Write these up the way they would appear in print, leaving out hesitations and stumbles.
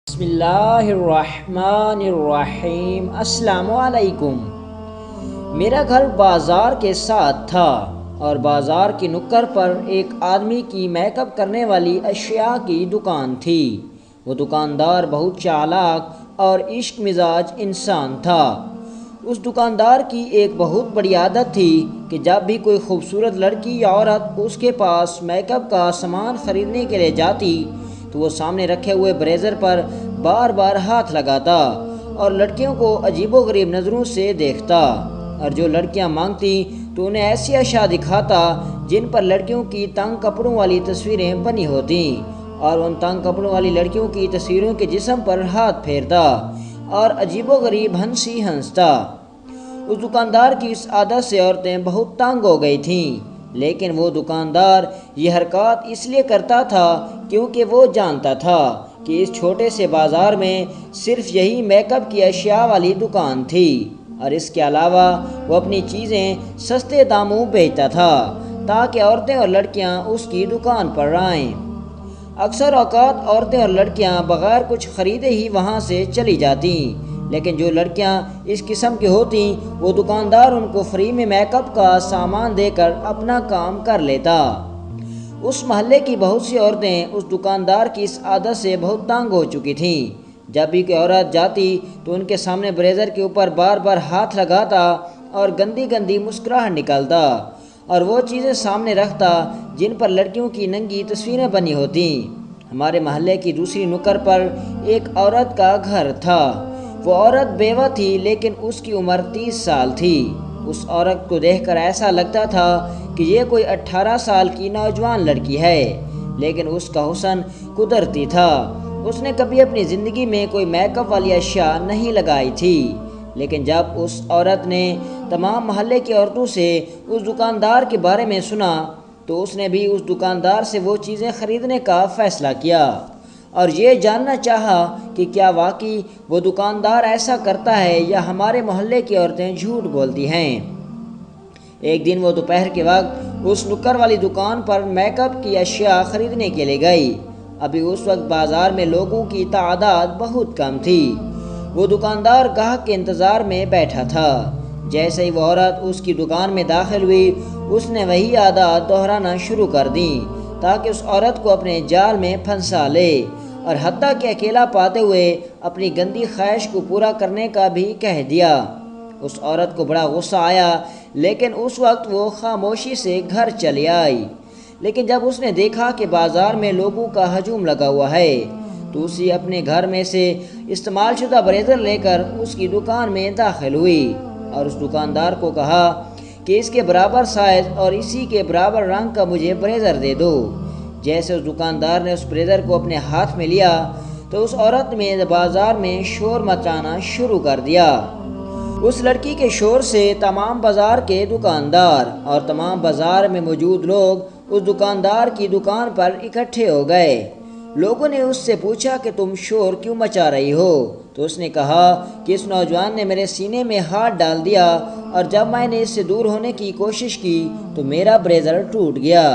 بسم اللہ الرحمن الرحیم۔ السلام علیکم۔ میرا گھر بازار کے ساتھ تھا اور بازار کی نکڑ پر ایک آدمی کی میک اپ کرنے والی اشیاء کی دکان تھی۔ وہ دکاندار بہت چالاک اور عشق مزاج انسان تھا۔ اس دکاندار کی ایک بہت بڑی عادت تھی کہ جب بھی کوئی خوبصورت لڑکی یا عورت اس کے پاس میک اپ کا سامان خریدنے کے لیے جاتی تو وہ سامنے رکھے ہوئے بریزر پر بار بار ہاتھ لگاتا اور لڑکیوں کو عجیب و غریب نظروں سے دیکھتا، اور جو لڑکیاں مانگتی تو انہیں ایسی اشیاء دکھاتا جن پر لڑکیوں کی تنگ کپڑوں والی تصویریں بنی ہوتیں، اور ان تنگ کپڑوں والی لڑکیوں کی تصویروں کے جسم پر ہاتھ پھیرتا اور عجیب و غریب ہنسی ہنستا۔ اس دکاندار کی اس عادت سے عورتیں بہت تنگ ہو گئی تھیں، لیکن وہ دکاندار یہ حرکات اس لیے کرتا تھا کیونکہ وہ جانتا تھا کہ اس چھوٹے سے بازار میں صرف یہی میک اپ کی اشیاء والی دکان تھی، اور اس کے علاوہ وہ اپنی چیزیں سستے داموں بیچتا تھا تاکہ عورتیں اور لڑکیاں اس کی دکان پر آئیں۔ اکثر اوقات عورتیں اور لڑکیاں بغیر کچھ خریدے ہی وہاں سے چلی جاتیں، لیکن جو لڑکیاں اس قسم کی ہوتیں وہ دکاندار ان کو فری میں میک اپ کا سامان دے کر اپنا کام کر لیتا۔ اس محلے کی بہت سی عورتیں اس دکاندار کی اس عادت سے بہت تنگ ہو چکی تھیں۔ جب بھی کوئی عورت جاتی تو ان کے سامنے بریزر کے اوپر بار بار ہاتھ لگاتا اور گندی گندی مسکراہٹ نکالتا اور وہ چیزیں سامنے رکھتا جن پر لڑکیوں کی ننگی تصویریں بنی ہوتیں۔ ہمارے محلے کی دوسری نکڑ پر ایک عورت کا گھر تھا۔ وہ عورت بیوہ تھی لیکن اس کی عمر 30 سال تھی۔ اس عورت کو دیکھ کر ایسا لگتا تھا کہ یہ کوئی 18 سال کی نوجوان لڑکی ہے، لیکن اس کا حسن قدرتی تھا۔ اس نے کبھی اپنی زندگی میں کوئی میک اپ والی اشیاء نہیں لگائی تھی، لیکن جب اس عورت نے تمام محلے کی عورتوں سے اس دکاندار کے بارے میں سنا تو اس نے بھی اس دکاندار سے وہ چیزیں خریدنے کا فیصلہ کیا اور یہ جاننا چاہا کہ کیا واقعی وہ دکاندار ایسا کرتا ہے یا ہمارے محلے کی عورتیں جھوٹ بولتی ہیں۔ ایک دن وہ دوپہر کے وقت اس نکڑ والی دکان پر میک اپ کی اشیاء خریدنے کے لیے گئی۔ ابھی اس وقت بازار میں لوگوں کی تعداد بہت کم تھی۔ وہ دکاندار گاہک کے انتظار میں بیٹھا تھا۔ جیسے ہی وہ عورت اس کی دکان میں داخل ہوئی اس نے وہی عادات دہرانا شروع کر دیں تاکہ اس عورت کو اپنے جال میں پھنسا لے، اور حتیٰ کہ اکیلا پاتے ہوئے اپنی گندی خواہش کو پورا کرنے کا بھی کہہ دیا۔ اس عورت کو بڑا غصہ آیا، لیکن اس وقت وہ خاموشی سے گھر چلی آئی۔ لیکن جب اس نے دیکھا کہ بازار میں لوگوں کا ہجوم لگا ہوا ہے تو اسی اپنے گھر میں سے استعمال شدہ بریزر لے کر اس کی دکان میں داخل ہوئی اور اس دکاندار کو کہا کہ اس کے برابر سائز اور اسی کے برابر رنگ کا مجھے بریزر دے دو۔ جیسے اس دکاندار نے اس بریزر کو اپنے ہاتھ میں لیا تو اس عورت نے بازار میں شور مچانا شروع کر دیا۔ اس لڑکی کے شور سے تمام بازار کے دکاندار اور تمام بازار میں موجود لوگ اس دکاندار کی دکان پر اکٹھے ہو گئے۔ لوگوں نے اس سے پوچھا کہ تم شور کیوں مچا رہی ہو؟ تو اس نے کہا کہ اس نوجوان نے میرے سینے میں ہاتھ ڈال دیا اور جب میں نے اس سے دور ہونے کی کوشش کی تو میرا بریزر ٹوٹ گیا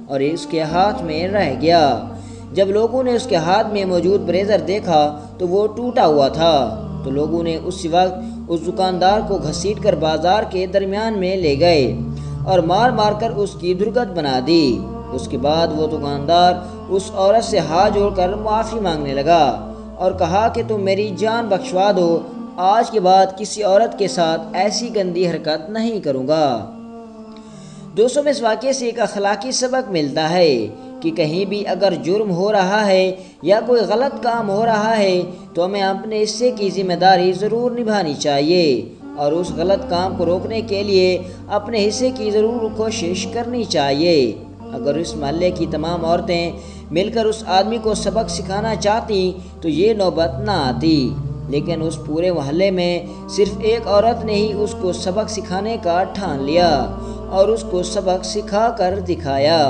اور اس کے ہاتھ میں رہ گیا۔ جب لوگوں نے اس کے ہاتھ میں موجود بریزر دیکھا تو وہ ٹوٹا ہوا تھا، تو لوگوں نے اسی وقت اس دکاندار کو گھسیٹ کر بازار کے درمیان میں لے گئے اور مار مار کر اس کی درگت بنا دی۔ اس کے بعد وہ دکاندار اس عورت سے ہاتھ جوڑ کر معافی مانگنے لگا اور کہا کہ تم میری جان بخشوا دو، آج کے بعد کسی عورت کے ساتھ ایسی گندی حرکت نہیں کروں گا۔ دوستوں، میں اس واقعے سے ایک اخلاقی سبق ملتا ہے کہ کہیں بھی اگر جرم ہو رہا ہے یا کوئی غلط کام ہو رہا ہے تو ہمیں اپنے حصے کی ذمہ داری ضرور نبھانی چاہیے اور اس غلط کام کو روکنے کے لیے اپنے حصے کی ضرور کوشش کرنی چاہیے۔ اگر اس محلے کی تمام عورتیں مل کر اس آدمی کو سبق سکھانا چاہتی تو یہ نوبت نہ آتی، لیکن اس پورے محلے میں صرف ایک عورت نے ہی اس کو سبق سکھانے کا ٹھان لیا اور اس کو سبق سکھا کر دکھایا۔